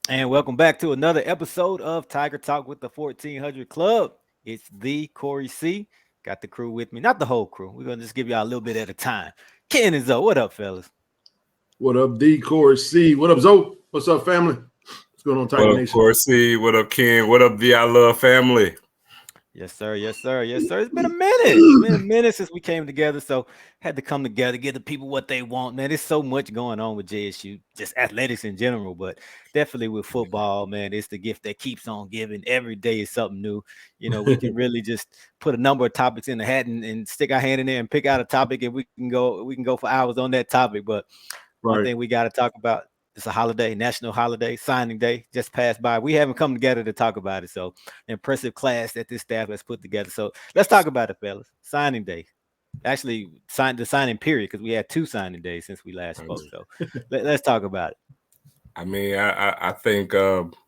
And welcome back to another episode of Tiger Talk with the 1400 Club. It's the Corey C. Got the crew with me, not the whole crew. We're gonna just give y'all a little bit at a time. Ken and Zoe, what up, fellas? What up, D? Corey C? What up, Zoe? What's up, family? What's going on, What Tiger up, Nation? Corsi? What up, Ken? What up, the I Love family? Yes, sir. Yes, sir. Yes, sir. It's been a minute. It's been a minute since we came together, so had to come together, give the people what they want. Man, there's so much going on with JSU, just athletics in general, but definitely with football, man, it's the gift that keeps on giving. Every day is something new. We can really just put a number of topics in the hat and stick our hand in there and pick out a topic, and we can go for hours on that topic. But one Right. thing we got to talk about. It's a holiday, national holiday, signing day just passed by. We haven't come together to talk about it. So impressive class that this staff has put together. So let's talk about it, fellas. Signing day. Actually, the signing period, because we had two signing days since we last spoke. So let's talk about it. I mean, I think the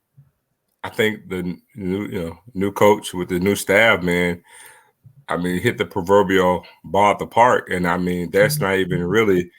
new coach with the new staff, man. I mean, hit the proverbial ball at the park, and I mean that's not even really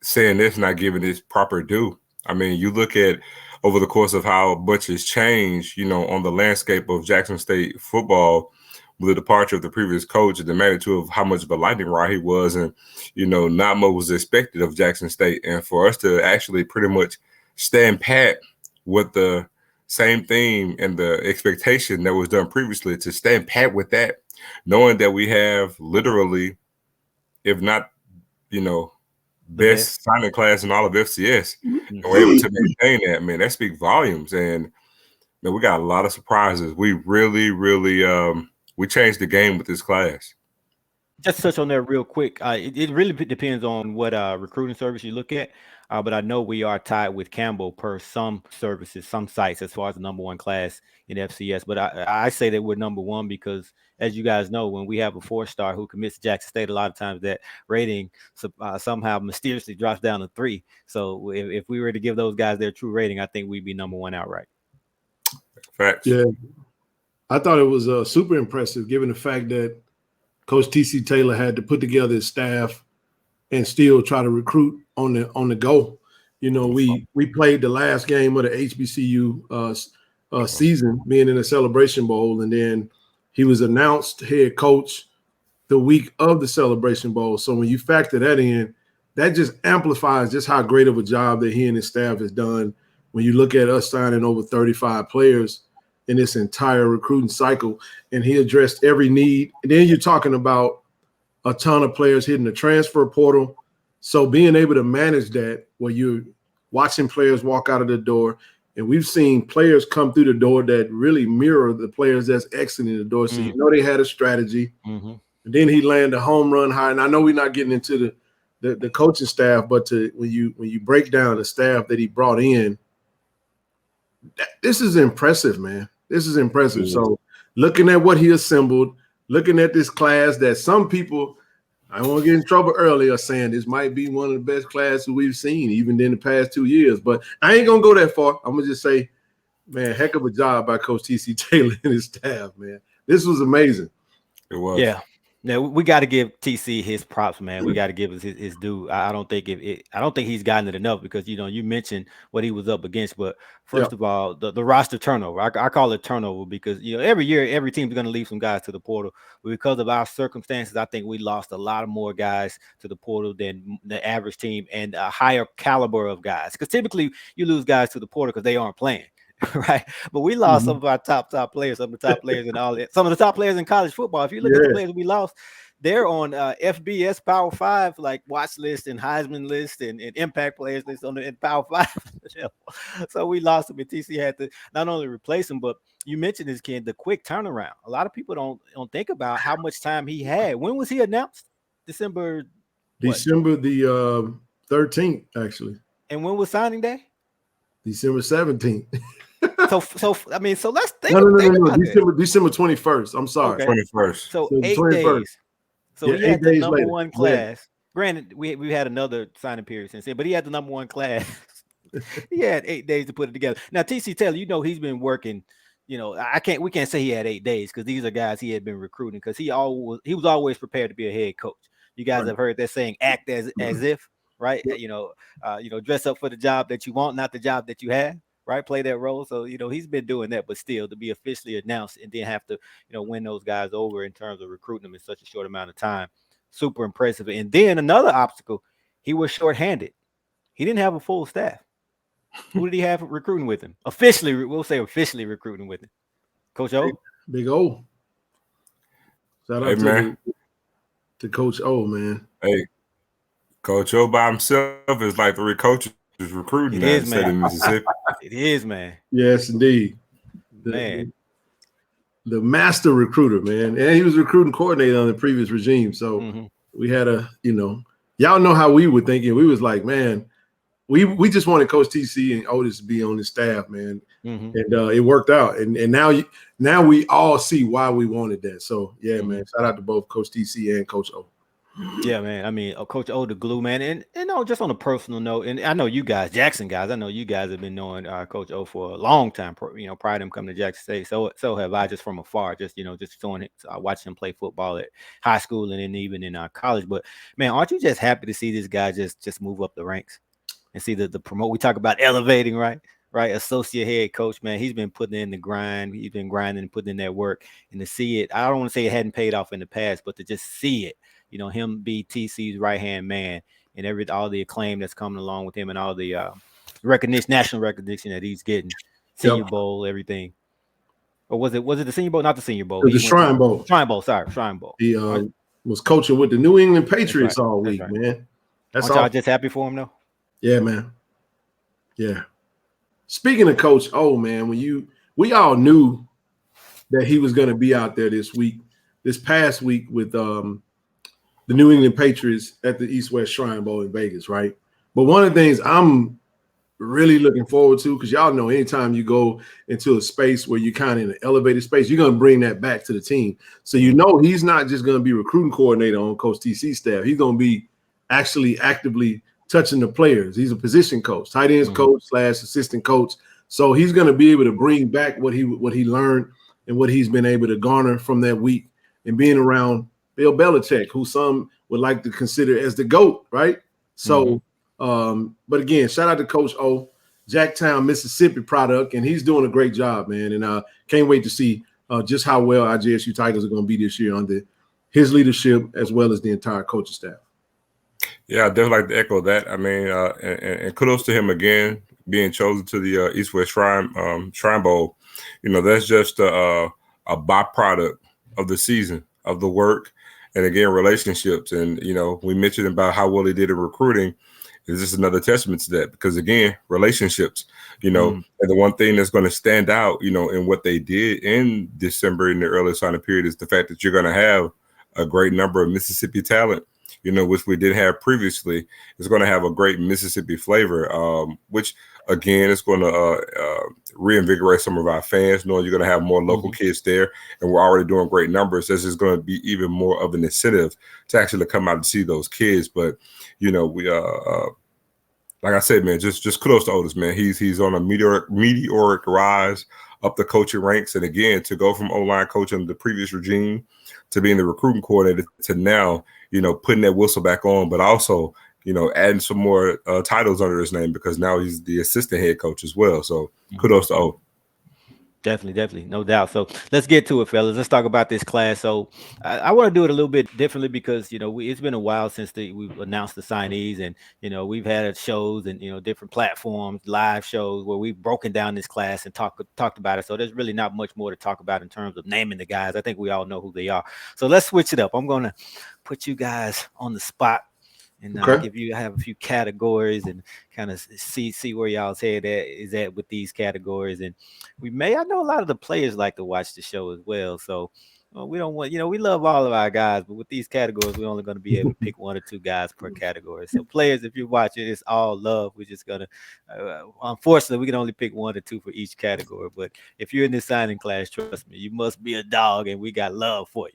saying this, not giving this proper due. I mean, you look at over the course of how much has changed, on the landscape of Jackson State football with the departure of the previous coach and the magnitude of how much of a lightning rod he was, and not much was expected of Jackson State, and for us to actually pretty much stand pat with the same theme and the expectation that was done previously, to stand pat with that, knowing that we have literally, if not, you know, The best. best signing class in all of FCS, and we're able Mhm. to maintain that, man, that speaks volumes. And man, we got a lot of surprises. We really, really we changed the game with this class. Just touch on that real quick. It really depends on what recruiting service you look at. But I know we are tied with Campbell per some services, some sites, as far as the number one class in FCS. But I say that we're number one because, as you guys know, when we have a four-star who commits to Jackson State, a lot of times that rating somehow mysteriously drops down to three. So if we were to give those guys their true rating, I think we'd be number one outright. Facts. Yeah, I thought it was super impressive given the fact that Coach TC Taylor had to put together his staff and still try to recruit on the go. We played the last game of the HBCU season, being in the Celebration Bowl, and then he was announced head coach the week of the Celebration Bowl. So when you factor that in, that just amplifies just how great of a job that he and his staff has done. When you look at us signing over 35 players in this entire recruiting cycle, and he addressed every need. And then you're talking about a ton of players hitting the transfer portal. So being able to manage that, where you're watching players walk out of the door, and we've seen players come through the door that really mirror the players that's exiting the door. So they had a strategy. Mm-hmm. And then he landed a home run high. And I know we're not getting into the coaching staff, but when you break down the staff that he brought in, this is impressive, man. This is impressive. Yeah. So looking at what he assembled, looking at this class that some people, I won't get in trouble earlier saying this might be one of the best classes we've seen, even in the past 2 years. But I ain't going to go that far. I'm going to just say, man, heck of a job by Coach TC Taylor and his staff, man. This was amazing. It was. Yeah. Now we got to give TC his props, man. We got to give his due. I don't think I don't think he's gotten it enough because you mentioned what he was up against, but first of all, the roster turnover. I call it turnover because every year every team's going to leave some guys to the portal. But because of our circumstances, I think we lost a lot of more guys to the portal than the average team and a higher caliber of guys. Because typically you lose guys to the portal because they aren't playing. Right, but we lost some of our top players, some of the top players in some of the top players in college football. If you look at the players we lost, they're on FBS Power 5 like watch list and Heisman list and impact players list on the Power 5. So we lost them, and TC had to not only replace them, but you mentioned this kid, the quick turnaround. A lot of people don't think about how much time he had. When was he announced? December the 13th, actually. And when was signing day? December 17th. So let's think. No. December 21st. I'm sorry. Okay. 21st. So 8 days. So he had the number one class. Granted, we had another signing period since then, but he had the number one class. He had 8 days to put it together. Now, TC Taylor, he's been working. We can't say he had 8 days because these are guys he had been recruiting because he was always prepared to be a head coach. You guys have heard that saying, act as if, right? Dress up for the job that you want, not the job that you have. right? Play that role. So, he's been doing that, but still to be officially announced and then have to, win those guys over in terms of recruiting them in such a short amount of time. Super impressive. And then another obstacle, he was shorthanded. He didn't have a full staff. Who did he have recruiting with him? Officially, we'll say officially recruiting with him. Coach O? Big O. Shout Hey out man. to Coach O, man. Hey, Coach O by himself is like 3 coaches recruiting It that is, state of man. Mississippi. It is, man. Yes, indeed. Man. The master recruiter, man. And he was recruiting coordinator on the previous regime. So we had y'all know how we were thinking. We was like, man, we just wanted Coach TC and Otis to be on the staff, man. And it worked out. And now we all see why we wanted that. So yeah, man. Shout out to both Coach TC and Coach O. Yeah, man. I mean, Coach O, the glue, man. And just on a personal note, and I know you guys, Jackson guys, I know you guys have been knowing Coach O for a long time, prior to him coming to Jackson State. So have I, just from afar, just showing it. I watched him play football at high school and then even in college. But man, aren't you just happy to see this guy just move up the ranks and see the promote? We talk about elevating, right? Right, associate head coach, man. He's been putting in the grind. He's been grinding and putting in that work, and to see it, I don't want to say it hadn't paid off in the past, but to just see it, him be TC's right hand man, and all the acclaim that's coming along with him, and all the national recognition that he's getting, Senior Bowl, everything. Or was it the Senior Bowl? Not the Senior Bowl. The Shrine Bowl. Shrine Bowl. Sorry, Shrine Bowl. He was coaching with the New England Patriots all week, man. That's all. Just happy for him, though. Yeah, man. Yeah. Speaking of Coach O, man, we all knew that he was going to be out there this past week with the New England Patriots at the East-West Shrine Bowl in Vegas, right? But one of the things I'm really looking forward to, because y'all know anytime you go into a space where you're kind of in an elevated space, you're going to bring that back to the team. So he's not just going to be recruiting coordinator on Coach TC's staff. He's going to be actually actively touching the players. He's a position coach, tight ends coach / assistant coach. So he's going to be able to bring back what he learned and what he's been able to garner from that week and being around Bill Belichick, who some would like to consider as the GOAT, right? So, but again, shout out to Coach O, Jacktown, Mississippi product, and he's doing a great job, man. And can't wait to see just how well our JSU Tigers are going to be this year under his leadership as well as the entire coaching staff. Yeah, I definitely like to echo that. I mean, and kudos to him again being chosen to the East-West Shrine Bowl. That's just a byproduct of the season, of the work, and again, relationships. And we mentioned about how well he did in recruiting. Is just another testament to that, because again, relationships. And the one thing that's going to stand out, in what they did in December in the early signing period is the fact that you're going to have a great number of Mississippi talent, which we did have previously. Is going to have a great Mississippi flavor, which again is going to reinvigorate some of our fans, knowing you're going to have more local kids there, and we're already doing great numbers. This is going to be even more of an incentive to actually come out and see those kids. But we like I said, man, just kudos to Otis, man. He's on a meteoric rise up the coaching ranks, and again, to go from O-line coaching the previous regime to being the recruiting coordinator to now, putting that whistle back on, but also, adding some more titles under his name, because now he's the assistant head coach as well. So kudos to O. Definitely, no doubt. So let's get to it, fellas. Let's talk about this class. So I want to do it a little bit differently because it's been a while since we've announced the signees, and we've had shows and different platforms, live shows where we've broken down this class and talked about it. So there's really not much more to talk about in terms of naming the guys. I think we all know who they are. So let's switch it up. I'm gonna put you guys on the spot and have a few categories and kind of see where y'all's head is at with these categories. And I know a lot of the players like to watch the show as well. So we don't want, we love all of our guys, but with these categories, we're only going to be able to pick 1 or 2 guys per category. So players, if you're watching, it's all love. We're just going to, unfortunately, we can only pick 1 or 2 for each category. But if you're in this signing class, trust me, you must be a dog, and we got love for you.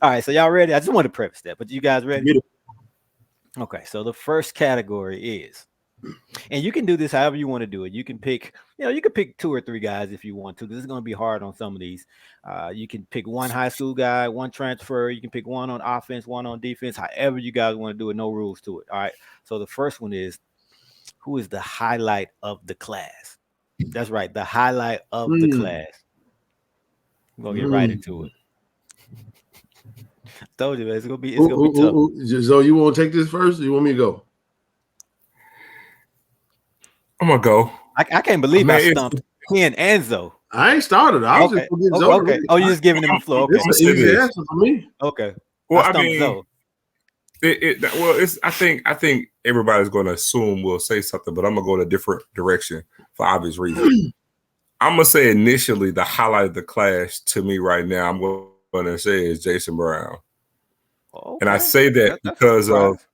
All right, so y'all ready? I just want to preface that, but you guys ready? Okay, so the first category is, and you can do this however you want to do it. You can pick, you can pick 2 or 3 guys if you want to. This is going to be hard on some of these. You can pick 1 high school guy, 1 transfer. You can pick 1 on offense, 1 on defense, however you guys want to do it. No rules to it. All right. So the first one is, who is the highlight of the class? That's right. The highlight of the class. We're gonna get right into it. Told you, man, it's gonna be tough. So you want to take this first, or you want me to go? I'm gonna go. I can't believe I stumped Ken and Zoe. I ain't started. I was just gonna get Zoe. Okay. Oh, you're just giving him the floor. Okay. It's an easy answer for me. Okay. Well, I mean, Zoe. I think everybody's going to assume we'll say something, but I'm gonna go in a different direction for obvious reasons. I'm gonna say initially the highlight of the class to me right now, I'm going to say is Jason Brown, and I say that because of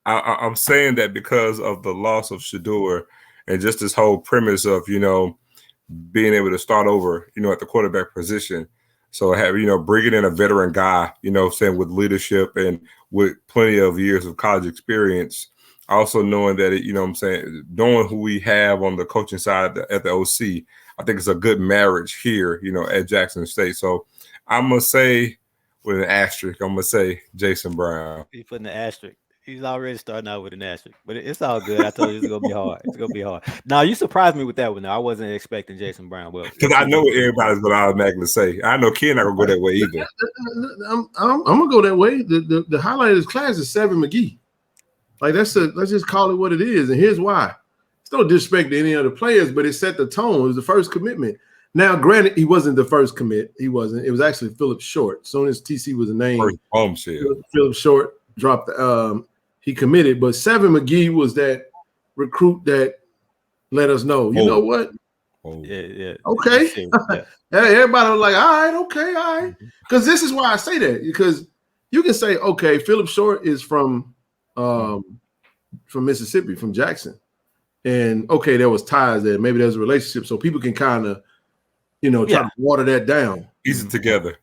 I'm saying that because of the loss of Shedeur and just this whole premise of being able to start over at the quarterback position. So bringing in a veteran guy, saying with leadership and with plenty of years of college experience, also knowing that, knowing who we have on the coaching side at the OC, I think it's a good marriage here, at Jackson State. So I'm going to say with an asterisk, I'm going to say Jason Brown. He's putting the asterisk. He's already starting out with an asterisk, but it's all good. I told you it's going to be hard. It's going to be hard. Now, you surprised me with that one. Now, I wasn't expecting Jason Brown. Well, because I know what everybody's going to automatically say. I know Ken not going to go that way either. I'm going to go that way. The highlight of this class is Seven McGee. Like, let's just call it what it is. And here's why. It's no disrespect to any other players, but it set the tone. It was the first commitment. Now, granted, he wasn't the first commit. He wasn't. It was actually Philip Short. As soon as TC was a name, Philip Short dropped the he committed, but Seven McGee was that recruit that let us know. You know what? Yeah. Okay. Yeah. Everybody was like, all right. Because this is why I say that, because you can say, okay, Philip Short is from Mississippi, from Jackson, and okay, there was ties there. Maybe there's a relationship, so people can kind of, try to water that down. Piece it together.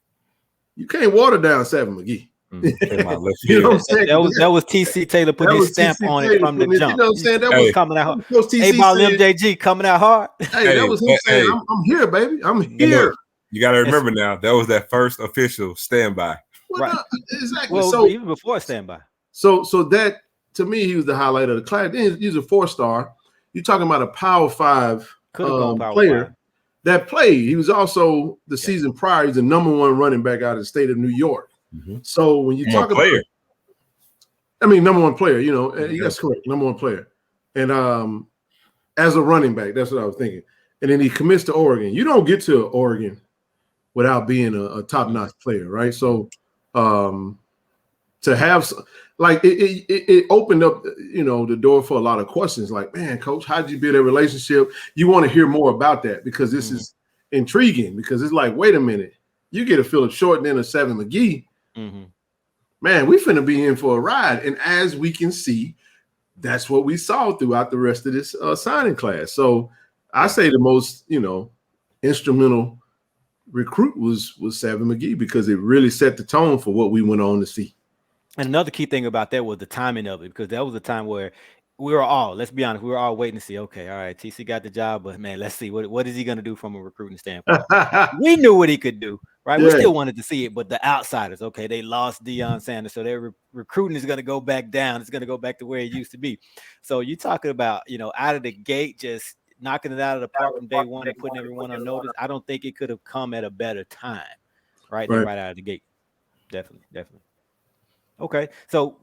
You can't water down Seven McGee. You know what I'm saying? That was TC Taylor put his stamp on it from the jump. You know what I'm saying? That was coming out. A-ball MJG coming out hard. Hey, that was him saying, I'm here, baby. I'm here. You got to remember now, that was that first official standby. Well, right. Exactly. Well, so even before standby. So that, to me, he was the highlight of the class. Then he's a 4-star. You're talking about a Power 5 player that played. He was also the season prior. He's the #1 running back out of the state of New York. Mm-hmm. So when you talk about player, #1 player, that's correct, #1 player. And as a running back, that's what I was thinking. And then he commits to Oregon. You don't get to Oregon without being a top-notch player, right? So to have it opened up, the door for a lot of questions. Like, man, coach, how did you build a relationship? You want to hear more about that because this is intriguing. Because it's like, wait a minute, you get a Philip Short and then a Seven McGee. Mm-hmm. Man, we finna be in for a ride. And as we can see, that's what we saw throughout the rest of this signing class. So I say the most, instrumental recruit was Seven McGee, because it really set the tone for what we went on to see. And another key thing about that was the timing of it, because that was a time where let's be honest, we were all waiting to see, okay, all right, TC got the job, but man, let's see what is he going to do from a recruiting standpoint. We knew what he could do, right? Yeah. We still wanted to see it, but the outsiders, okay, they lost Deion Sanders, so their recruiting is going to go back down. It's going to go back to where it used to be. So you're talking about, out of the gate, just knocking it out of the park from day one and putting everyone on notice. I don't think it could have come at a better time, right out of the gate. Definitely. Okay, so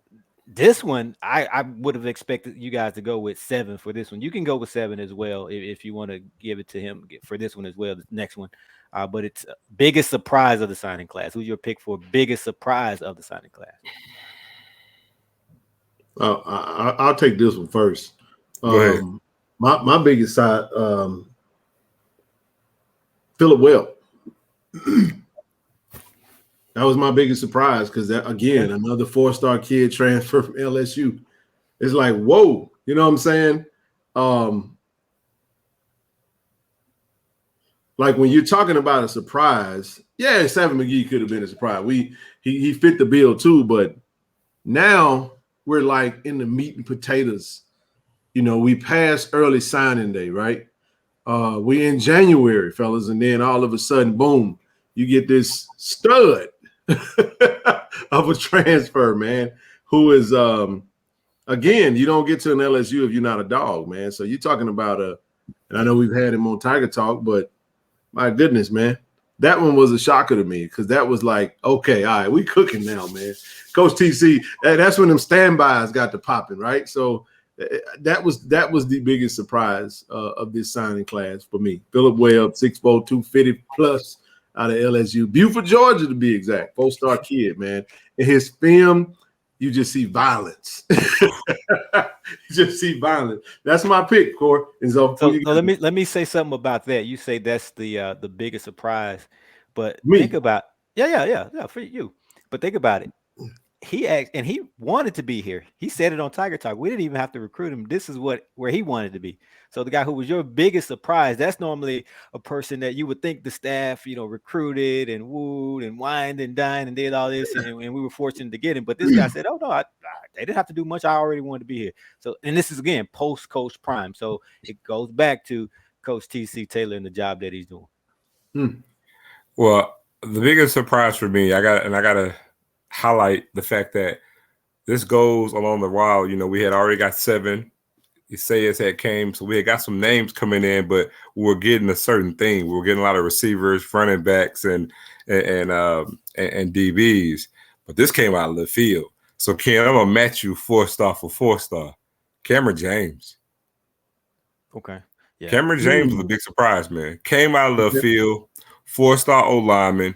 this one, I would have expected you guys to go with 7 for this one. You can go with 7 as well if you want to give it to him for this one as well, the next one. But it's biggest surprise of the signing class. Who's your pick for biggest surprise of the signing class? I'll take this one first. Go ahead. My biggest side, Philip Webb. That was my biggest surprise, because again, another 4-star kid transfer from LSU. It's like, whoa, you know what I'm saying? Like when you're talking about a surprise, Seven McGee could have been a surprise. He fit the bill too, but now we're like in the meat and potatoes. We passed early signing day, right? We in January, fellas, and then all of a sudden, boom, you get this stud of a transfer, man, who is again, you don't get to an LSU if you're not a dog, man. So you're talking about And I know we've had him on Tiger Talk, but my goodness, man, that one was a shocker to me because that was like, okay, all right, we cooking now, man. Coach TC, that's when them standbys got to popping, right? So that was the biggest surprise of this signing class for me. Phillip Webb, 6'4", 250 plus out of LSU, Buford, Georgia, to be exact. 4-star kid, man. In his film, you just see violence. You just see violence. That's my pick, Core. And so let me say something about that. You say that's the biggest surprise, but think about for you. But think about it. He asked, and he wanted to be here. He said it on Tiger Talk. We didn't even have to recruit him. This is where he wanted to be. So the guy who was your biggest surprise, that's normally a person that you would think the staff, recruited and wooed and wined and dined and did all this, and we were fortunate to get him. But this guy said, "Oh no, they didn't have to do much. I already wanted to be here." So, and this is again post Coach Prime. So it goes back to Coach TC Taylor and the job that he's doing. Well, the biggest surprise for me, I got to highlight the fact that this goes along the while. We had already got 7. Isaias had came, so we had got some names coming in, but we were getting a certain thing. We were getting a lot of receivers, running backs, and DBs. But this came out of the field. So Ken, I'm gonna match you 4-star for 4-star. Cameron James. Okay. Yeah. Cameron James was a big surprise, man. Came out of the field, 4-star O lineman.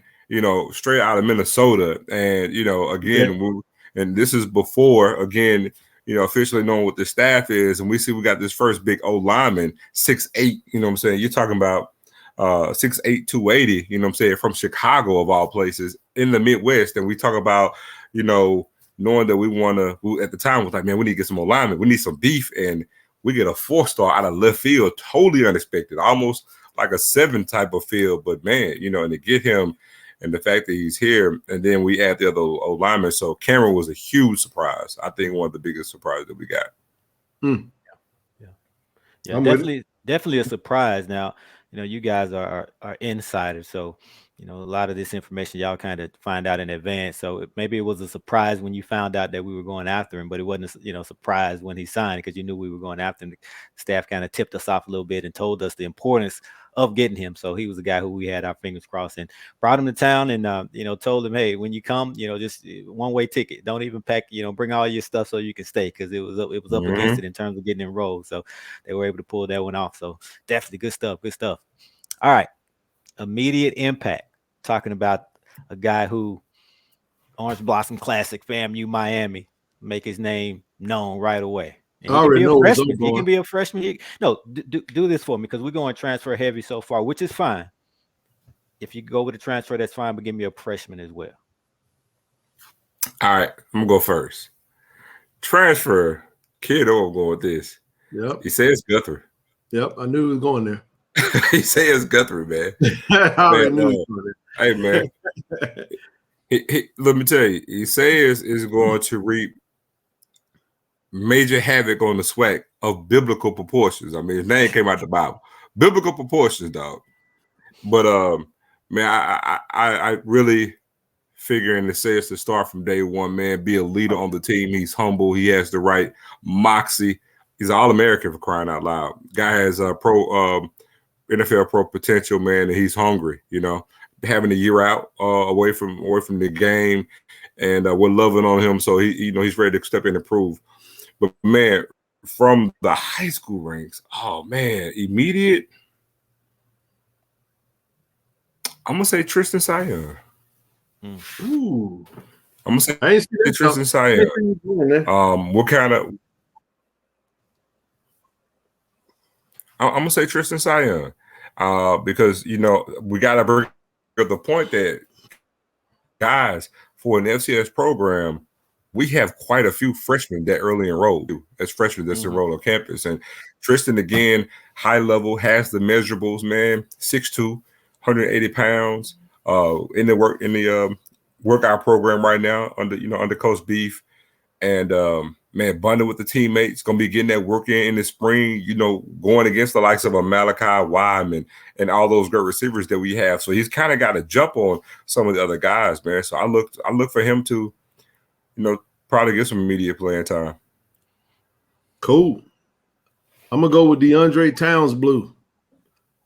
Straight out of Minnesota. And, again, and this is before, again, officially knowing what the staff is. And we got this first big O lineman, 6'8", you know what I'm saying? You're talking about 6'8", 280, you know what I'm saying, from Chicago of all places in the Midwest. And we talk about, knowing that we want to, at the time was like, man, we need to get some O linemen. We need some beef. And we get a 4-star out of left field, totally unexpected, almost like a 7 type of field. But man, and to get him, and the fact that he's here, and then we add the other linemen. So Cameron was a huge surprise. I think one of the biggest surprises that we got. Yeah, definitely a surprise. Now, you guys are insiders, so a lot of this information y'all kind of find out in advance. So maybe it was a surprise when you found out that we were going after him, but it wasn't a surprise when he signed because you knew we were going after him. The staff kind of tipped us off a little bit and told us the importance of getting him. So he was a guy who we had our fingers crossed and brought him to town and told him, hey, when you come, just one-way ticket. Don't even pack, bring all your stuff so you can stay, because it was up against it in terms of getting enrolled. So they were able to pull that one off. So definitely good stuff. All right. Immediate impact. Talking about a guy who Orange Blossom Classic, FAMU Miami, make his name known right away. And he can be a freshman. Do this for me, because we're going transfer heavy so far, which is fine. If you go with a transfer, that's fine, but give me a freshman as well. All right, I'm gonna go first. Transfer, kid, I'm going with this. Yep. He says Guthrie. Yep, I knew he was going there. He says Guthrie, man. I already knew he was going there. Hey, man. Let me tell you, he says is going to reap major havoc on the SWAC of biblical proportions. I mean, his name came out the Bible. Biblical proportions, dog. But man, I really figuring to say it's to start from day one, man. Be a leader on the team. He's humble. He has the right moxie. He's an All-American, for crying out loud. Guy has a NFL pro potential, man, and he's hungry. Having a year out away from the game, and we're loving on him. So he's ready to step in and prove. But man, from the high school ranks, oh man, immediate. I'm gonna say Tristan Sion. Ooh, I'm gonna say Tristan Sion. What kind of? I'm gonna say Tristan Sion, because we gotta bring up the point that guys, for an FCS program, we have quite a few freshmen that early enrolled as freshmen that's enrolled on campus. And Tristan, again, high level, has the measurables, man, 6'2", 180 pounds, in the workout program right now under Coach Beef. And man, bonding with the teammates, gonna be getting that work in the spring, going against the likes of a Malachi Wyman and all those great receivers that we have. So he's kind of got to jump on some of the other guys, man. So I look for him to, probably get some immediate playing time. Cool. I'm gonna go with DeAndre Towns Blue.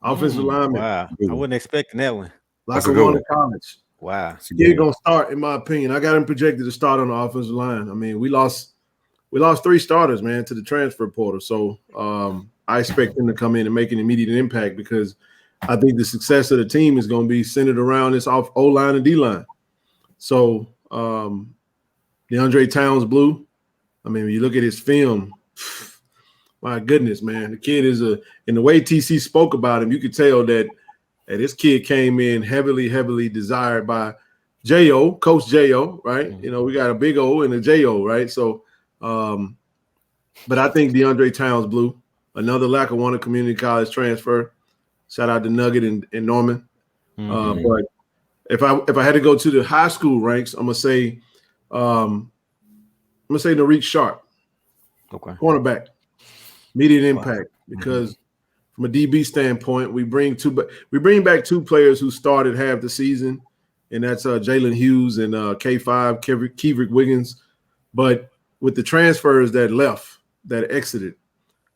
offensive lineman. Wow, I wasn't expecting that one. Lackawanna College. Wow, He's gonna start, in my opinion. I got him projected to start on the offensive line. I mean, we lost 3 starters, man, to the transfer portal. So I expect him to come in and make an immediate impact because I think the success of the team is going to be centered around this off O-line and D-line. So DeAndre Towns Blue, I mean, when you look at his film, my goodness, man, the kid is in the way TC spoke about him, you could tell that this kid came in heavily desired by J.O., Coach J.O., right? Mm-hmm. You know, we got a big O and a J.O., right? So, but I think DeAndre Towns Blue, another Lackawanna Community College transfer. Shout out to Nugget and Norman. But if I had to go to the high school ranks, I'm gonna say Nareek Sharp, cornerback, immediate impact. Because from a DB standpoint, we bring back 2 players who started half the season, and that's Jalen Hughes and K5 Kevrick Wiggins. But with the transfers that exited,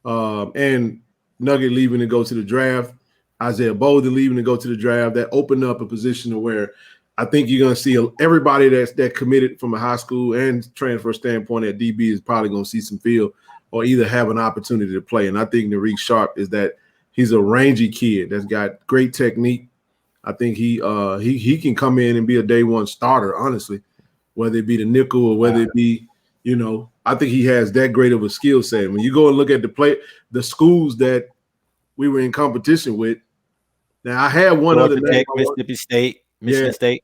and Nugget leaving to go to the draft, Isaiah Bolden leaving to go to the draft, that opened up a position to where I think you're going to see everybody that committed from a high school and transfer standpoint at DB is probably going to see some field or either have an opportunity to play. And I think Nareek Sharp is that he's a rangy kid that's got great technique. I think he can come in and be a day one starter, honestly, whether it be the nickel or whether it be, you know, I think he has that great of a skill set. When you go and look at the schools that we were in competition with. Now I had one Georgia other name, Tech, Mississippi State, Michigan State.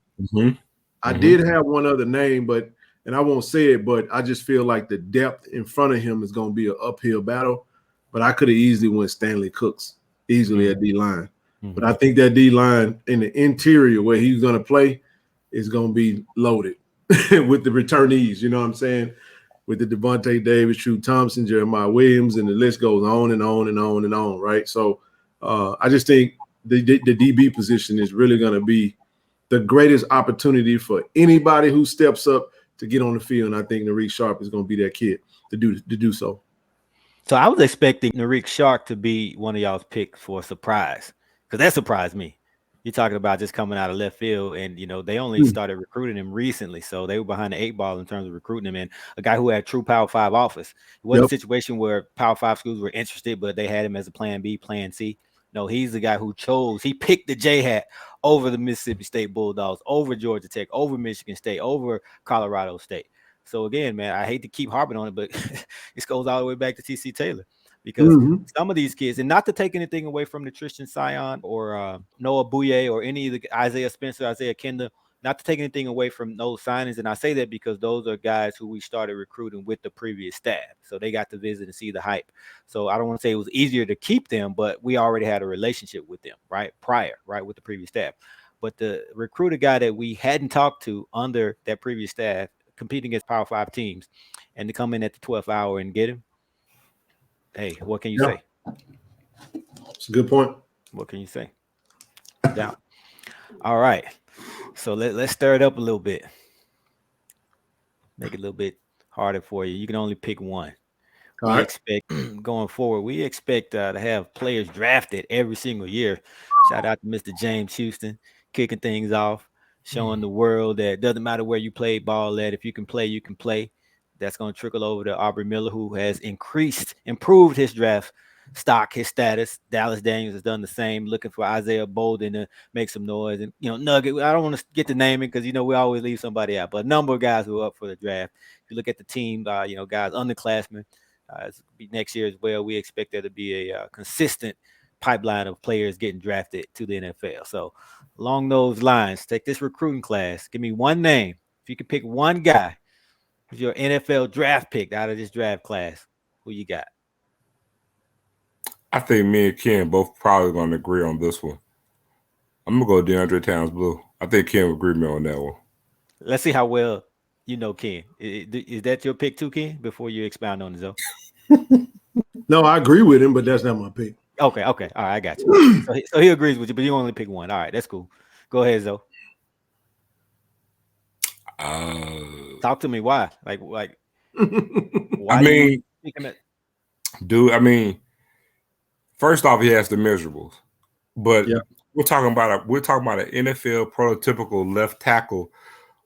I did have one other name, and I won't say it, but I just feel like the depth in front of him is going to be an uphill battle. But I could have easily went Stanley Cooks at D-line. But I think that D-line in the interior where he's going to play is going to be loaded with the returnees. You know what I'm saying? With the Devontae Davis, True Thompson, Jeremiah Williams, and the list goes on and on and on and on, right? So I just think the DB position is really going to be the greatest opportunity for anybody who steps up to get on the field. And I think Nareek Sharp is going to be that kid to do so. So I was expecting Nareek Sharp to be one of y'all's picks for a surprise, because that surprised me. You're talking about just coming out of left field, and you know they only started recruiting him recently, so they were behind the 8 ball in terms of recruiting him. And a guy who had true Power 5 offers. It wasn't a situation where Power 5 schools were interested, but they had him as a Plan B, Plan C. No, he's the guy who he picked the J hat over the Mississippi State Bulldogs, over Georgia Tech, over Michigan State, over Colorado State. So again, man, I hate to keep harping on it, but this goes all the way back to TC Taylor. Because some of these kids, and not to take anything away from the Tristan Sion or Noah Bouye or any of the Isaiah Spencer, Isaiah Kendall, not to take anything away from those signings. And I say that because those are guys who we started recruiting with the previous staff. So they got to visit and see the hype. So I don't want to say it was easier to keep them, but we already had a relationship with them, right? Prior, right, with the previous staff. But the recruiter guy that we hadn't talked to under that previous staff, competing against Power 5 teams, and to come in at the 12th hour and get him, hey, what can you say? It's a good point. What can you say? Down. All right. So let's stir it up a little bit. Make it a little bit harder for you. You can only pick one. Expect going forward, we expect to have players drafted every single year. Shout out to Mr. James Houston, kicking things off, showing the world that it doesn't matter where you play ball at. If you can play, you can play. That's going to trickle over to Aubrey Miller, who has improved his draft stock, his status. Dallas Daniels has done the same, looking for Isaiah Bolden to make some noise. And, you know, Nugget, I don't want to get the naming because, you know, we always leave somebody out. But a number of guys who are up for the draft. If you look at the team, you know, guys, underclassmen, next year as well, we expect there to be a consistent pipeline of players getting drafted to the NFL. So along those lines, take this recruiting class. Give me one name. If you could pick one guy, your NFL draft pick out of this draft class, who you got? I think me and Ken both probably going to agree on this one. I'm going to go DeAndre Towns Blue. I think Ken will agree with me on that one. Let's see how well you know Ken. Is that your pick too, Ken, before you expound on it, though? No, I agree with him, but that's not my pick. Okay. All right, I got you. So he agrees with you, but you only pick one. All right, that's cool. Go ahead, Zoe. Talk to me. Why? Like why? I mean, dude. I mean, first off, he has the measurables. But we're talking about an NFL prototypical left tackle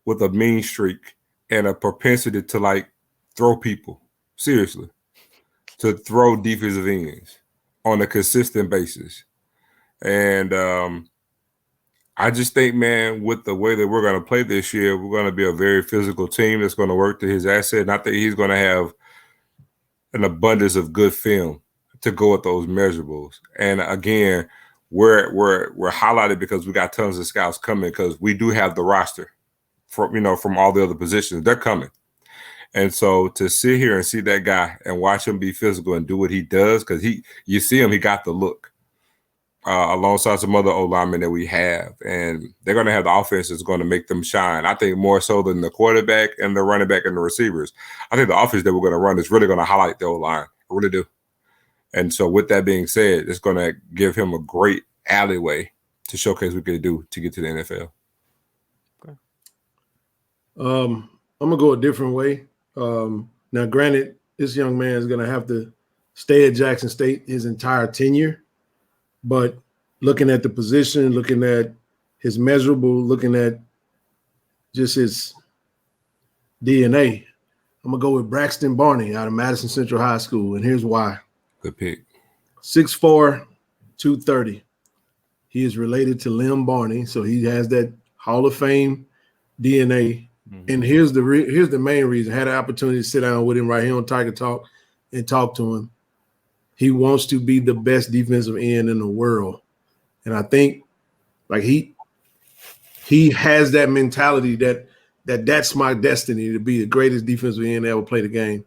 with a mean streak and a propensity to like throw people. Seriously. To throw defensive ends on a consistent basis. And I just think, man, with the way that we're going to play this year, we're going to be a very physical team that's going to work to his asset. And I think he's going to have an abundance of good film to go with those measurables. And again, we're highlighted because we got tons of scouts coming because we do have the roster from all the other positions. They're coming. And so to sit here and see that guy and watch him be physical and do what he does, because you see him, he got the look alongside some other O-linemen that we have. And they're going to have the offense that's going to make them shine. I think more so than the quarterback and the running back and the receivers. I think the offense that we're going to run is really going to highlight the O-line. I really do. And so with that being said, it's going to give him a great alleyway to showcase what we can do to get to the NFL. Okay. I'm going to go a different way. Now, granted, this young man is going to have to stay at Jackson State his entire tenure, but looking at the position, looking at his measurable, looking at just his DNA, I'm going to go with Braxton Barney out of Madison Central High School, and here's why. Good pick. 6'4", 230. He is related to Lim Barney, so he has that Hall of Fame DNA. And here's the main reason. I had an opportunity to sit down with him right here on Tiger Talk and talk to him. He wants to be the best defensive end in the world. And I think like he has that mentality that's my destiny to be the greatest defensive end that ever play the game.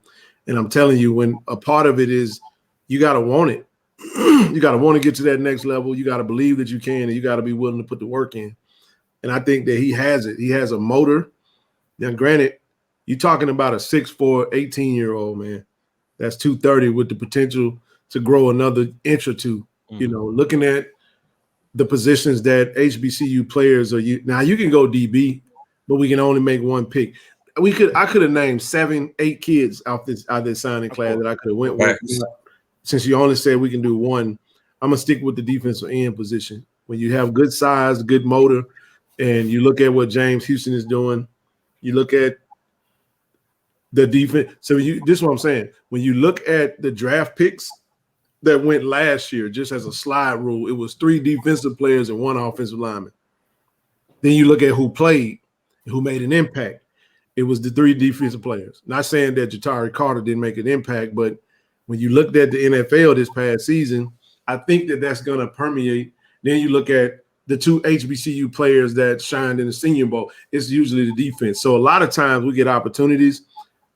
And I'm telling you, when a part of it is you got to want it. You got to want to get to that next level. You got to believe that you can, and you got to be willing to put the work in. And I think that he has it. He has a motor. Now, granted, you're talking about a 6'4", 18-year-old, man. That's 230 with the potential to grow another inch or two. You know, looking at the positions that HBCU players are. Now, you can go DB, but we can only make one pick. I could have named 7, 8 kids out this signing class that I could have went with. Since you only said we can do one, I'm going to stick with the defensive end position. When you have good size, good motor, and you look at what James Houston is doing, you look at the defense. So this is what I'm saying. When you look at the draft picks that went last year, just as a slide rule, it was 3 defensive players and 1 offensive lineman. Then you look at who played, who made an impact. It was the 3 defensive players. Not saying that Jatari Carter didn't make an impact, but when you looked at the NFL this past season, I think that's going to permeate. Then you look at the 2 HBCU players that shined in the Senior Bowl. It's usually the defense. So a lot of times we get opportunities.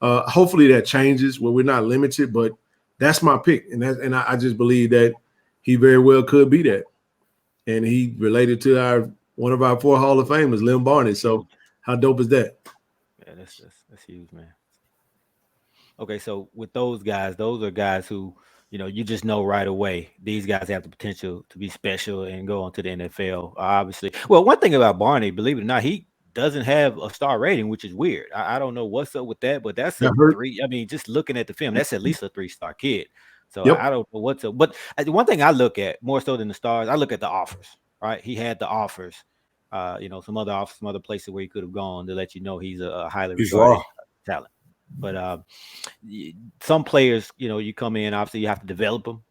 Hopefully that changes where we're not limited, but that's my pick. And I just believe that he very well could be that. And he related to one of our 4 Hall of Famers, Lim Barney. So how dope is that? Yeah, that's huge, man. Okay, so with those are guys who, you just know right away these guys have the potential to be special and go on to the NFL. Obviously, well, one thing about Barney, believe it or not, he doesn't have a star rating, which is weird. I don't know what's up with that, but that's a 3. I mean, just looking at the film, that's at least a 3-star kid. So I don't know what's up. But the one thing I look at more so than the stars, I look at the offers. Right, he had the offers. Some other offers, some other places where he could have gone to let you know he's a highly regarded talent. But some players, you come in, obviously you have to develop them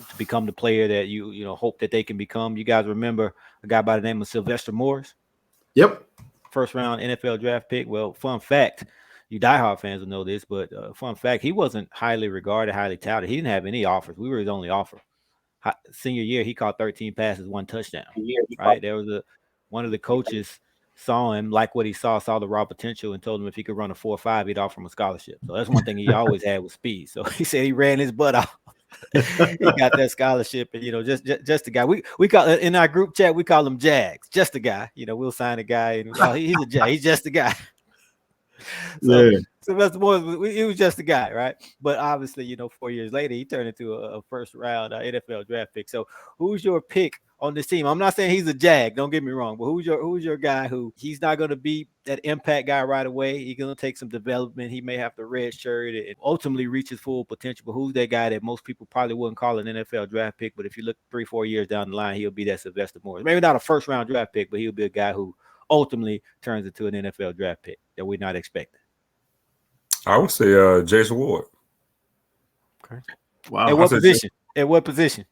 to become the player that you hope that they can become. You guys remember a guy by the name of Sylvester Morris? Yep. First round NFL draft pick. Well, fun fact, you diehard fans will know this, but fun fact, he wasn't highly regarded, highly touted. He didn't have any offers. We were his only offer. Senior year, he caught 13 passes, 1 touchdown. Right? There was one of the coaches saw him, like what he saw the raw potential, and told him if he could run a 4.5, he'd offer him a scholarship. So that's one thing he always had with speed. So he said he ran his butt off. He got that scholarship, and just a guy. We call in our group chat, we call him Jags. Just a guy. We'll sign a guy, and he's a Jag. He's just a guy. So Sylvester Morris, he was just a guy, right? But obviously, 4 years later, he turned into a first round NFL draft pick. So who's your pick on this team? I'm not saying he's a jag. Don't get me wrong, but who's your guy who he's not going to be that impact guy right away? He's going to take some development. He may have to redshirt and ultimately reach his full potential. But who's that guy that most people probably wouldn't call an NFL draft pick? But if you look 3-4 years down the line, he'll be that Sylvester Morris. Maybe not a first round draft pick, but he'll be a guy who ultimately turns into an NFL draft pick that we're not expecting. I would say Jason Ward. Okay. Wow. At what position? At what position?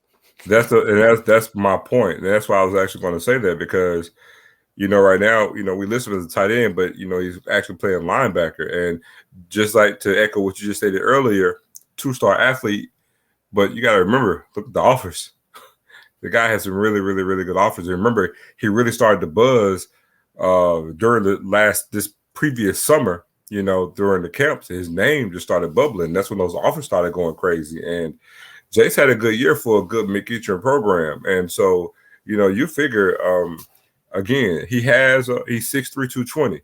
That's my point. That's why I was actually going to say that, because right now, we list him as a tight end, but he's actually playing linebacker. And just like to echo what you just stated earlier, 2-star athlete, but you got to remember, look at the offers. The guy has some really, really, really good offers. And remember, he really started to buzz during this previous summer. During the camps, his name just started bubbling. That's when those offers started going crazy. And Jace had a good year for a good McEachern program. And so, you figure, again, he's 6'3", 220.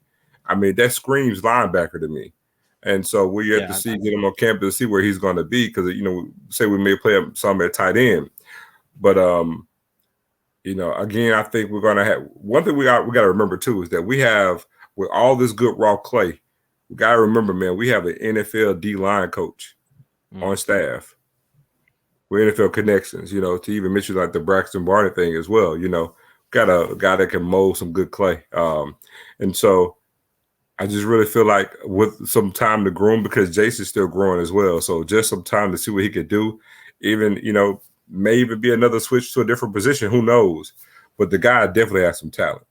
I mean, that screams linebacker to me. And so we have to get him on campus to see where he's going to be, because, say we may play him some at tight end. But, again, I think we're going to have – one thing we got to remember, too, is that we have, with all this good raw clay, we got to remember, man, we have an NFL D-line coach on staff with NFL connections, to even mention like the Braxton Barnett thing as well. Got a guy that can mold some good clay. And so I just really feel like with some time to groom, because Jace is still growing as well. So just some time to see what he could do. Even, may even be another switch to a different position. Who knows? But the guy definitely has some talent.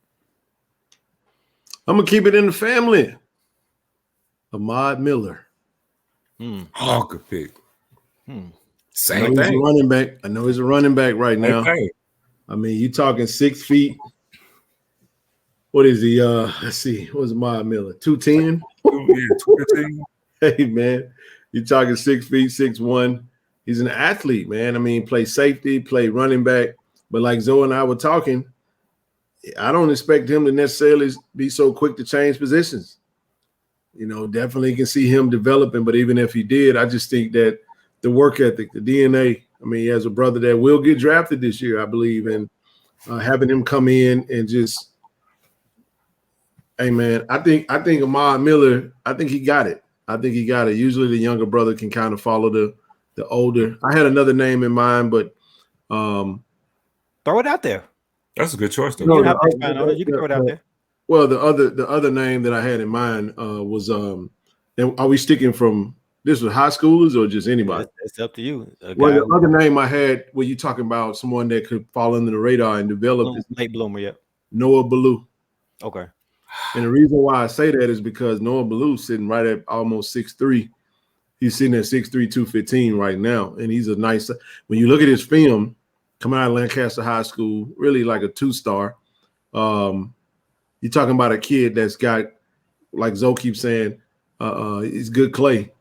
I'm going to keep it in the family. Ahmad Miller. Oh, good pick. Same thing. He's a running back. I know he's a running back right now. I mean, you talking 6 feet. What is he? Let's see. What's Ahmad Miller? 210? Yeah, 215. Hey, man. You talking 6 feet, 6'1". He's an athlete, man. I mean, play safety, play running back. But like Zoe and I were talking, I don't expect him to necessarily be so quick to change positions. Definitely can see him developing, but even if he did, I just think that the work ethic, the DNA, I mean, he has a brother that will get drafted this year, I believe, and having him come in and just, hey, man, I think Ahmad Miller, I think he got it. Usually the younger brother can kind of follow the older. I had another name in mind, but throw it out there. That's a good choice, though. You can throw it out there. Well, the other name that I had in mind was and are we sticking from this was high schoolers or just anybody? It's up to you. Well, the other name I had, were you talking about someone that could fall under the radar and develop? Late bloomer, yeah. Noah Ballou. Okay. And the reason why I say that is because Noah Ballou's sitting right at almost 6'3". He's sitting at 6'3", 215 right now, and he's a nice. When you look at his film, coming out of Lancaster High School, really like a 2-star. You're talking about a kid that's got, like Zoe keeps saying, he's good clay.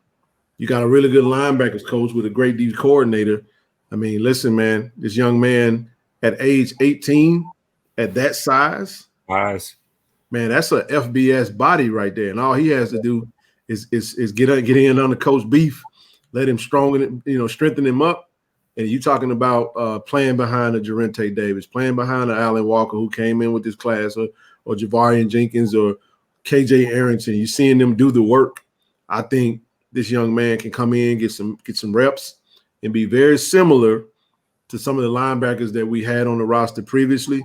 You got a really good linebackers coach with a great D coordinator. I mean, listen, man, this young man at age 18, at that size, man, that's a FBS body right there. And all he has to do is get in on the coach beef, let him strengthen him up. And you talking about playing behind a Jarente Davis, playing behind an Alan Walker who came in with this class, or Javarian Jenkins or KJ Arrington. You seeing them do the work. I think this young man can come in, get some reps, and be very similar to some of the linebackers that we had on the roster previously.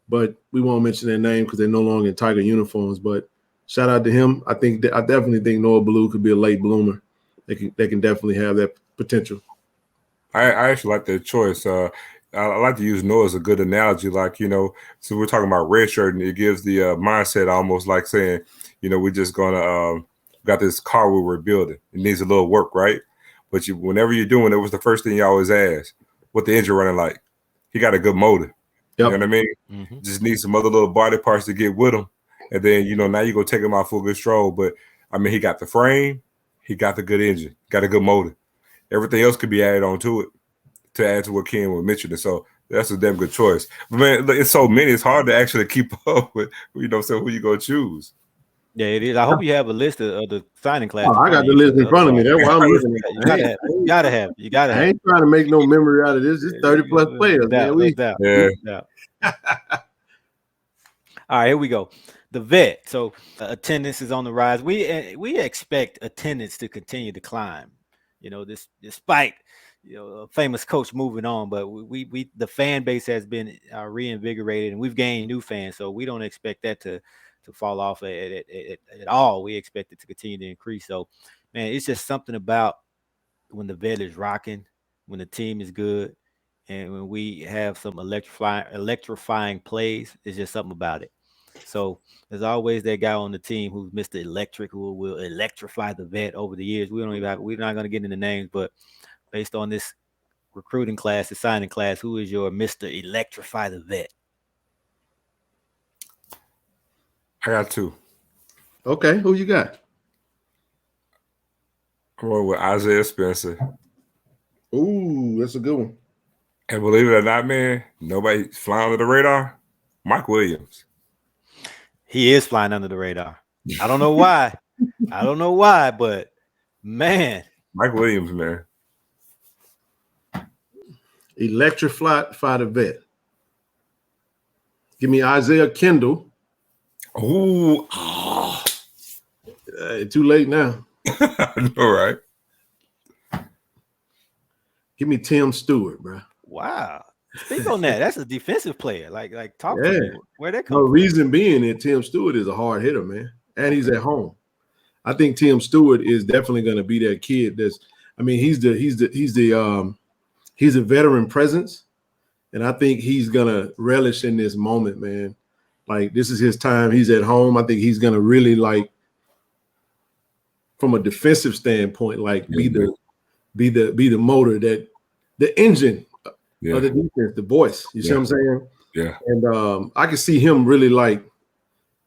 But we won't mention their name because they're no longer in Tiger uniforms. But shout out to him. I definitely think Noah Ballou could be a late bloomer. They can definitely have that potential. I actually like that choice. I like to use Noah as a good analogy. Like, so we're talking about redshirt, and it gives the mindset almost like saying, we're just gonna got this car we're building. It needs a little work, right? But whenever you're doing it, was the first thing you always ask, what the engine running like? He got a good motor. Yep. You know what I mean? Mm-hmm. Just need some other little body parts to get with him. And then, now you're going to take him out for a good stroll. But, I mean, he got the frame. He got the good engine. Got a good motor. Everything else could be added on to it to add to what Ken was mentioning. So that's a damn good choice. But, man, it's so many. It's hard to actually keep up with, so who you going to choose. Yeah, it is. I hope you have a list of the signing class in I front got of the you. list in front of me. Otherwise, That's why I'm looking you at it. gotta have. You gotta have. You gotta I have. ain't trying to make no memory out of this. It's 30 plus No players, man. doubt. No doubt. Yeah. No doubt. All right, here we go. The vet. So attendance is on the rise. We expect attendance to continue to climb. This despite a famous coach moving on, but we the fan base has been reinvigorated, and we've gained new fans. So we don't expect that to fall off at all. We expect it to continue to increase. So, man, it's just something about when the vet is rocking, when the team is good, and when we have some electrifying plays. It's just something about it. So there's always that guy on the team who's Mr. Electric who will electrify the vet over the years. We're not going to get into names, but based on this recruiting class, the signing class, who is your Mr. Electrify the vet? I got two. Okay, who you got? I'm going with Isaiah Spencer. Ooh, that's a good one. And believe it or not, man, nobody's flying under the radar. Mike Williams. He is flying under the radar. I don't know why. But man. Mike Williams, man. Electrify the vet. Give me Isaiah Kendall. Ooh. Too late now. All right. Give me Tim Stewart, bro. Wow. Speak on that. That's a defensive player. Like talk to me. Where that come No, from? reason being that Tim Stewart is a hard hitter, man. And he's at home. I think Tim Stewart is definitely going to be that kid he's a veteran presence. And I think he's going to relish in this moment, man. Like, this is his time. He's at home. I think he's going to really, like, from a defensive standpoint, like, be the motor, that the engine of the defense, the voice. You see what I'm saying? Yeah. And I can see him really, like,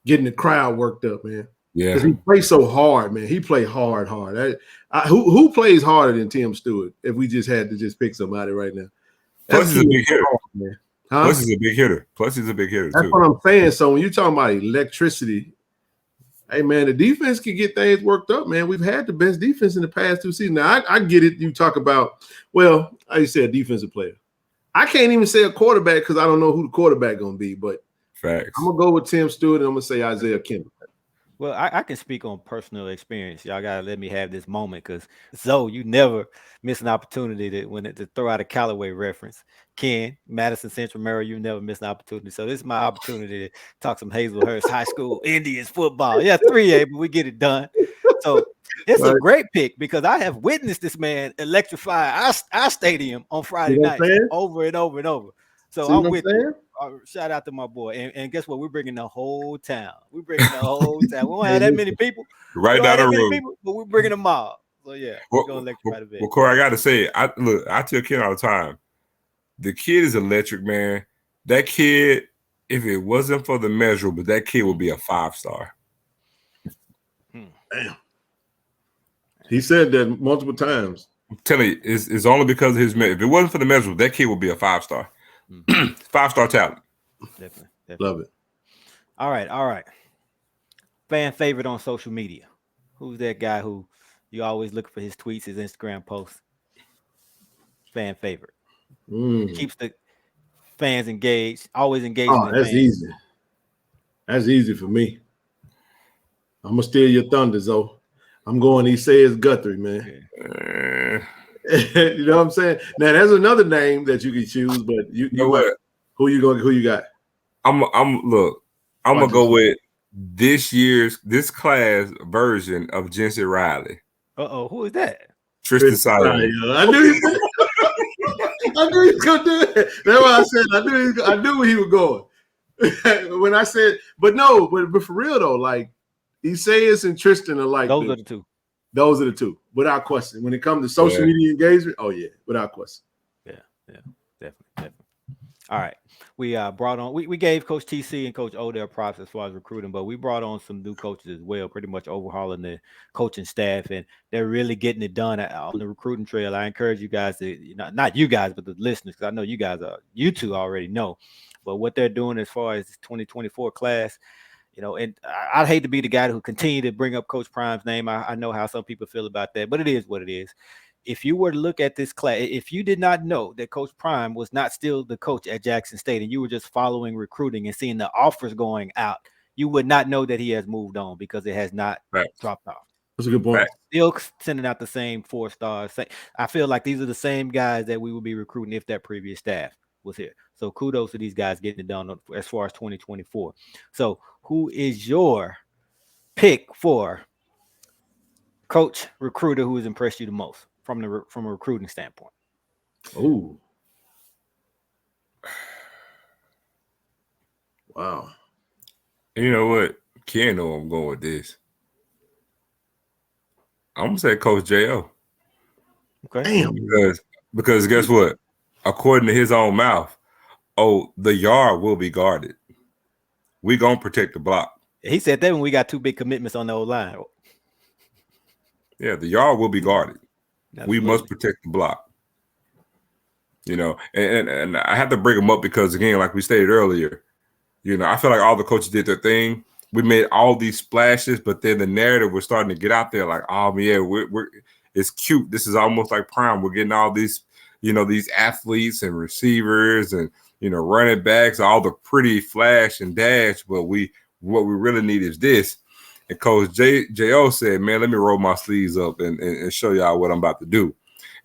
getting the crowd worked up, man. Yeah. Because he plays so hard, man. He play hard. Who plays harder than Tim Stewart if we just had to just pick somebody right now? Plus, he's a big hitter. Man. Huh? Plus, he's a big hitter. That's what I'm saying. So when you're talking about electricity, hey, man, the defense can get things worked up, man. We've had the best defense in the past 2 seasons. Now, I get it. You talk about, well, I said a defensive player. I can't even say a quarterback because I don't know who the quarterback going to be, but facts. I'm going to go with Tim Stewart, and I'm going to say Isaiah Kendall. Well, I can speak on personal experience. Y'all gotta let me have this moment because Zoe, you never miss an opportunity to throw out a Callaway reference. Ken, Madison Central Mary, you never miss an opportunity. So this is my opportunity to talk some Hazelhurst High School Indians football. Yeah, 3A, but we get it done. So it's a great pick because I have witnessed this man electrify our stadium on Friday night over and over and over. So I'm with you. Shout out to my boy. And guess what? We're bringing the whole town. We don't have that many people. Right down the road. But we're bringing them all. So, yeah, we're going to electrify the vet. Well, Corey, I got to say, I tell Ken all the time, the kid is electric, man. That kid, if it wasn't for the measurable, that kid would be a 5-star. Damn. He said that multiple times. I'm telling you, it's only because of his measure. If it wasn't for the measurable, that kid would be a 5-star. 5-star talent. Definitely. Love it. All right. Fan favorite on social media. Who's that guy who you always look for his tweets, his Instagram posts? Fan favorite. Keeps the fans engaged, always engaged. That's easy. That's easy for me. I'm going to steal your thunder, Zoe. I'm going, he says Guthrie, man. You know what I'm saying? Now there's another name that you can choose, but you know what? Who you got? I'm gonna go with this class version of Jensen Riley. Who is that? Tristan Simon. I knew he was gonna do it. That's why I said I knew where he was going. When I said, but for real though, like Isaias and Tristan are like those are the two. Those are the two, without question. When it comes to social media engagement, without question. Yeah, definitely. All right, we brought on. We gave Coach TC and Coach Odell props as far as recruiting, but we brought on some new coaches as well, pretty much overhauling the coaching staff, and they're really getting it done on the recruiting trail. I encourage you guys to, not you guys, but the listeners, because I know you two already know, but what they're doing as far as this 2024 class. And I'd hate to be the guy who continue to bring up Coach Prime's name. I know how some people feel about that, but it is what it is. If you were to look at this class, if you did not know that Coach Prime was not still the coach at Jackson State and you were just following recruiting and seeing the offers going out, you would not know that he has moved on because it has not dropped off. That's a good point. Still sending out the same 4 stars. I feel like these are the same guys that we would be recruiting if that previous staff was here. So kudos to these guys getting it done as far as 2024. So who is your pick for coach recruiter who has impressed you the most from a recruiting standpoint? Oh, wow. You know what? Ken know I'm going with this. I'm gonna say Coach J.O. Okay. Damn. Because guess what? According to his own mouth, the yard will be guarded. We gonna protect the block. He said that when we got 2 big commitments on the old line. Yeah, the yard will be guarded. Absolutely. We must protect the block. And I have to bring them up because, again, like we stated earlier, I feel like all the coaches did their thing. We made all these splashes, but then the narrative was starting to get out there like, oh, yeah, it's cute. This is almost like Prime. We're getting all these, these athletes and receivers and, running backs, all the pretty flash and dash. But what we really need is this. And Coach J.O. said, man, let me roll my sleeves up and show y'all what I'm about to do.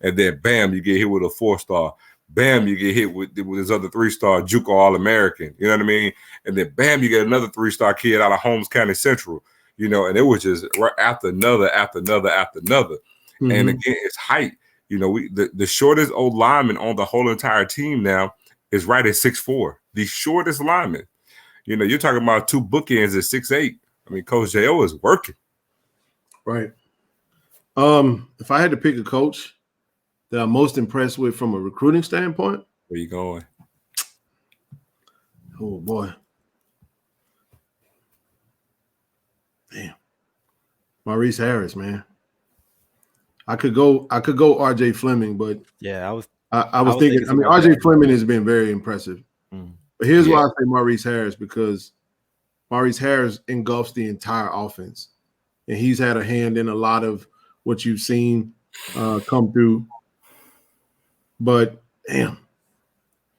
And then, bam, you get hit with a 4-star. Bam, you get hit with his other 3-star JUCO All-American. You know what I mean? And then, bam, you get another 3-star kid out of Holmes County Central. And it was just right after another, after another, after another. Mm-hmm. And again, it's height. The shortest old lineman on the whole entire team now is right at 6'4". The shortest lineman. You're talking about 2 bookends at 6'8". I mean, Coach J.O. is working. Right. If I had to pick a coach that I'm most impressed with from a recruiting standpoint. Where you going? Oh boy. Damn. Maurice Harris, man. I could go RJ Fleming, but yeah, I was thinking, RJ Fleming has been very impressive. But here's why I say Maurice Harris, because Maurice Harris engulfs the entire offense. And he's had a hand in a lot of what you've seen come through. But damn,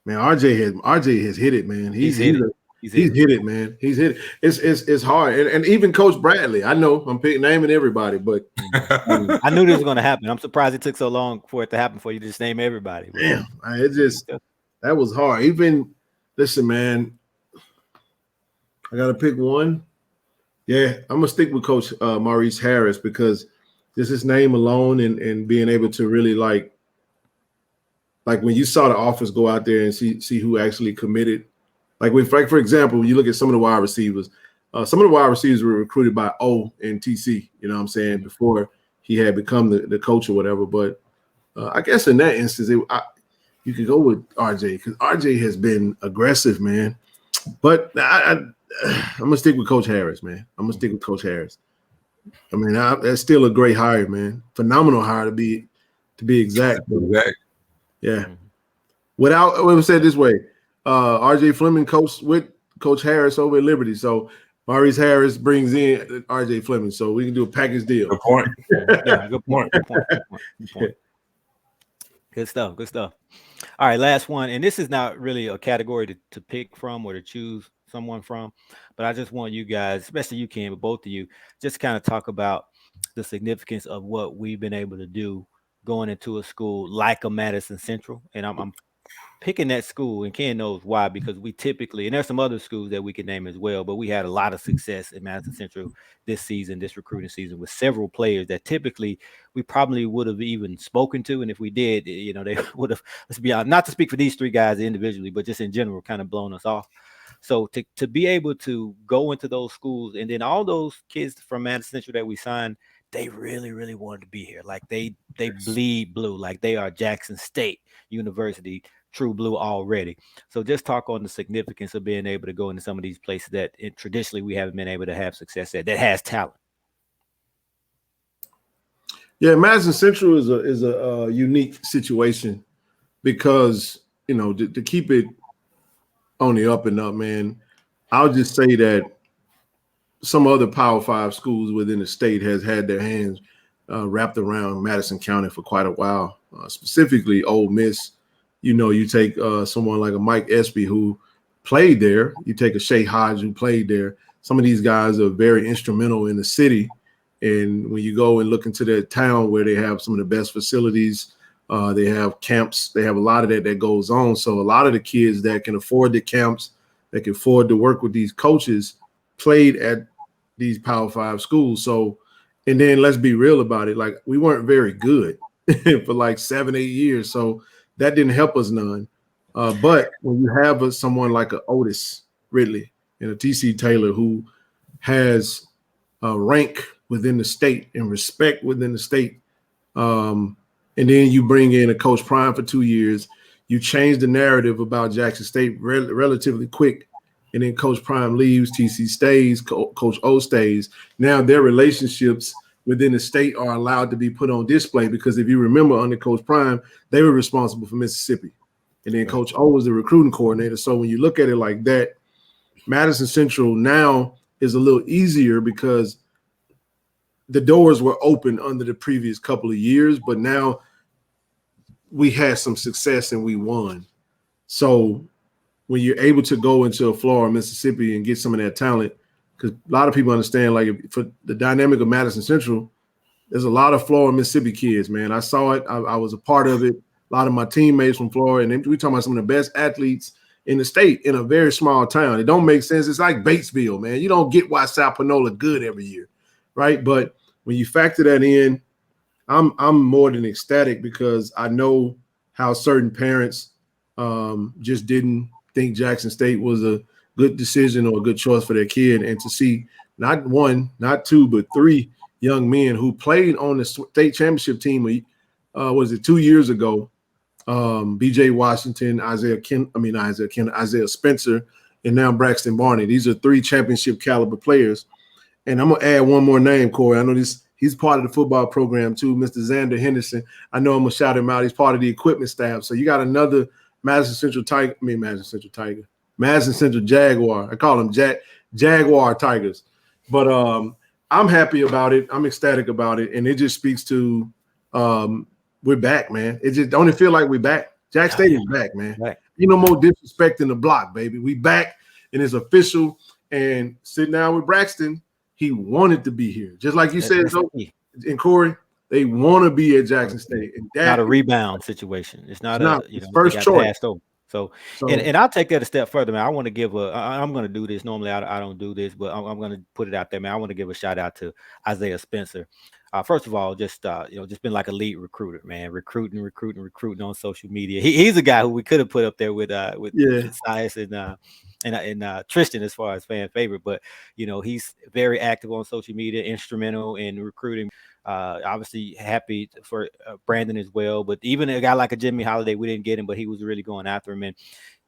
man, RJ has hit it, man. He's hit it, man. He's hit it. It's hard. And even Coach Bradley, I know I'm naming everybody, but I knew this was going to happen. I'm surprised it took so long for it to happen for you to just name everybody. Damn, that was hard. Even listen, man, I got to pick one. Yeah, I'm gonna stick with Coach Maurice Harris because just his name alone and being able to really like when you saw the offers go out there and see who actually committed. Like for example, when you look at some of the wide receivers, some of the wide receivers were recruited by O and TC, you know what I'm saying, before he had become the coach or whatever. But I guess in that instance, you could go with RJ because RJ has been aggressive, man. But I'm gonna stick with Coach Harris, man. I'm gonna stick with Coach Harris. I mean, that's still a great hire, man. Phenomenal hire to be exact. Yeah. Let me say it this way: RJ Fleming coached with Coach Harris over at Liberty, so Maurice Harris brings in RJ Fleming, so we can do a package deal. Good point. Yeah, good point. Good stuff. All right, last one, and this is not really a category to pick from or to choose someone from, but I just want you guys, especially you, Ken, but both of you, just kind of talk about the significance of what we've been able to do going into a school like a Madison Central. And I'm picking that school, and Ken knows why, because we typically, and there's some other schools that we can name as well, but we had a lot of success in Madison Central this recruiting season, with several players that typically we probably would have even spoken to. And if we did, they would have, let's be honest, not to speak for these 3 guys individually, but just in general, kind of blown us off. So to be able to go into those schools, and then all those kids from Madison Central that we signed, they really, really wanted to be here. Like they bleed blue, like they are Jackson State University, true blue already. So just talk on the significance of being able to go into some of these places that traditionally we haven't been able to have success at, that has talent. Yeah, Madison Central is a unique situation because, to keep it on the up and up, man, I'll just say that some other Power 5 schools within the state has had their hands wrapped around Madison County for quite a while, specifically Ole Miss. You take someone like a Mike Espy who played there. You take a Shea Hodge who played there. Some of these guys are very instrumental in the city. And when you go and look into their town where they have some of the best facilities, they have camps, they have a lot of that goes on. So a lot of the kids that can afford the camps, that can afford to work with these coaches, played at these Power 5 schools. So, and then let's be real about it. Like, we weren't very good for like 7-8 years. So that didn't help us none. But when you have someone like a Otis Ridley and a TC Taylor who has rank within the state and respect within the state, and then you bring in a Coach Prime for 2 years, you change the narrative about Jackson State relatively quick, and then Coach Prime leaves, TC stays, Coach O stays. Now their relationships within the state are allowed to be put on display, because if you remember, under Coach Prime, they were responsible for Mississippi. And then Coach O was the recruiting coordinator. So when you look at it like that, Madison Central now is a little easier because the doors were open under the previous couple of years, but now we had some success and we won. So when you're able to go into Florida, Mississippi, and get some of that talent, because a lot of people understand, like, for the dynamic of Madison Central, there's a lot of Florida, Mississippi kids, man. I saw it. I was a part of it. A lot of my teammates from Florida, and we're talking about some of the best athletes in the state in a very small town. It don't make sense. It's like Batesville, man. You don't get why South Panola good every year, right? But when you factor that in, I'm more than ecstatic, because I know how certain parents just didn't think Jackson State was a good decision or a good choice for their kid, and to see not one, not two, but three young men who played on the state championship team, was it 2 years ago? BJ Washington, Isaiah Spencer, and now Braxton Barney. These are 3 championship caliber players. And I'm gonna add one more name, Corey. I know he's part of the football program too, Mr. Xander Henderson. I know I'm gonna shout him out. He's part of the equipment staff. So you got another Madison Central Jaguar. I call them Jaguar Tigers. But I'm happy about it. I'm ecstatic about it. And it just speaks to we're back, man. It just don't feel like we're back. Jack State is back, man. Right. You know, more disrespect in the block, baby. We back, and it's official. And sitting down with Braxton, he wanted to be here. Just like you said, and Corey, they want to be at Jackson State. And that not a rebound situation. It's not first choice. So and I'll take that a step further, man. I want to give I'm going to do this. Normally, I don't do this, but I'm going to put it out there, man. I want to give a shout out to Isaiah Spencer. First of all, just been like a lead recruiter, man. Recruiting on social media. He's a guy who we could have put up there with Sias and Tristan as far as fan favorite, but he's very active on social media, instrumental in recruiting. Obviously happy for Brandon as well, but even a guy like a Jimmy Holiday, we didn't get him, but he was really going after him. And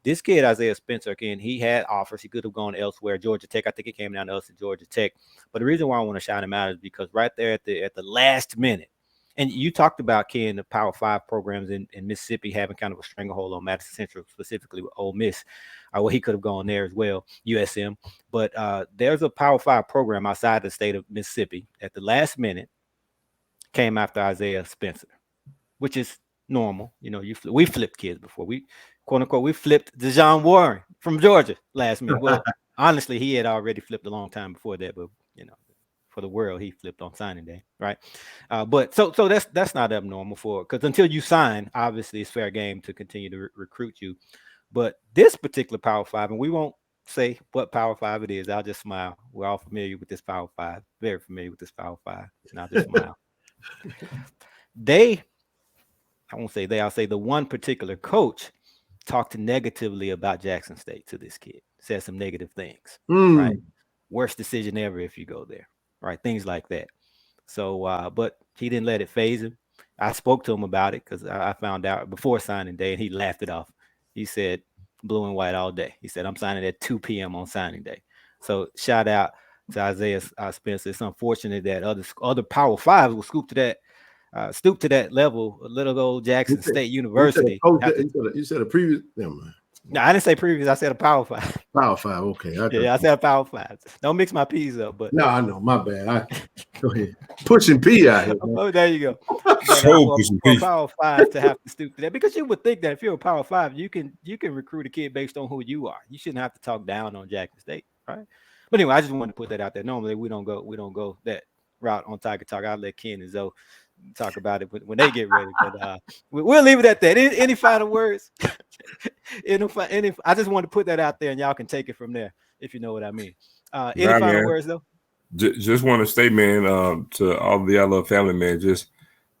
this kid, Isaiah Spencer, again, he had offers. He could have gone elsewhere. Georgia Tech, I think he came down to us at Georgia Tech. But the reason why I want to shout him out is because right there at the last minute, and you talked about, Ken, the Power 5 programs in Mississippi having kind of a stranglehold on Madison Central, specifically with Ole Miss. Well, he could have gone there as well, USM. But there's a Power 5 program outside the state of Mississippi at the last minute came after Isaiah Spencer, which is normal. We flipped kids before. We, quote unquote, we flipped Dejon Warren from Georgia last minute. Well, honestly, he had already flipped a long time before that, but for the world, he flipped on signing day, right? But so that's not abnormal because until you sign, obviously it's fair game to continue to recruit you. But this particular Power 5, and we won't say what Power 5 it is. I'll just smile. We're all familiar with this Power 5, very familiar with this Power 5, and I'll just smile. I'll say the one particular coach talked negatively about Jackson State to this kid, said some negative things, right? Worst decision ever if you go there, right? Things like that. So, but he didn't let it faze him. I spoke to him about it because I found out before signing day, and he laughed it off. He said, blue and white all day. He said, I'm signing at 2 p.m. on signing day. So shout out to Isaiah Spencer. It's unfortunate that other Power 5s will stoop to that level. Little old Jackson State University. You said a previous. Never mind. No, I didn't say previous. I said a Power 5. Power 5. Okay. Yeah, I said a Power 5. Don't mix my P's up. But no, I know. My bad. Go ahead. Pushing P out here, man. oh, there you go. But So for a Power 5 to have to stoop to that, because you would think that if you're a Power 5, you can recruit a kid based on who you are. You shouldn't have to talk down on Jackson State, right? But anyway, I just wanted to put that out there. Normally, we don't go that route on Tiger Talk. I'll let Ken and Zoe talk about it when they get ready. But we'll leave it at that. Any final words? I just wanted to put that out there, and y'all can take it from there if you know what I mean. Any final words though? Just want to say, man, to all the other family, man, just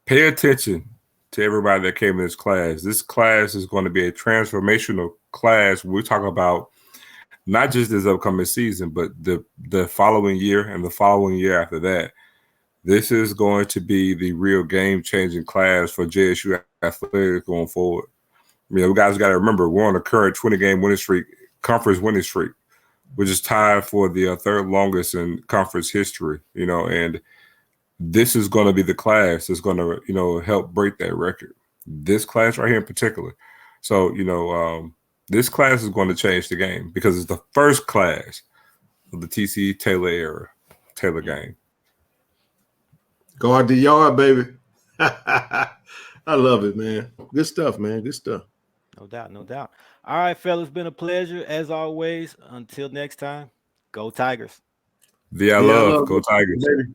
pay attention to everybody that came in this class. This class is going to be a transformational class. We're talking about not just this upcoming season, but the following year and the following year after that. This is going to be the real game-changing class for JSU athletics going forward. You guys got to remember, we're on a current 20-game winning streak, conference winning streak, which is tied for the third longest in conference history. And this is going to be the class that's going to, help break that record. This class right here in particular. So, this class is going to change the game because it's the first class of the TC Taylor era, Taylor game. Go out the yard, baby. I love it, man. Good stuff, man. Good stuff. No doubt, no doubt. All right, fellas, been a pleasure as always. Until next time, go Tigers. I love. Go Tigers. Baby.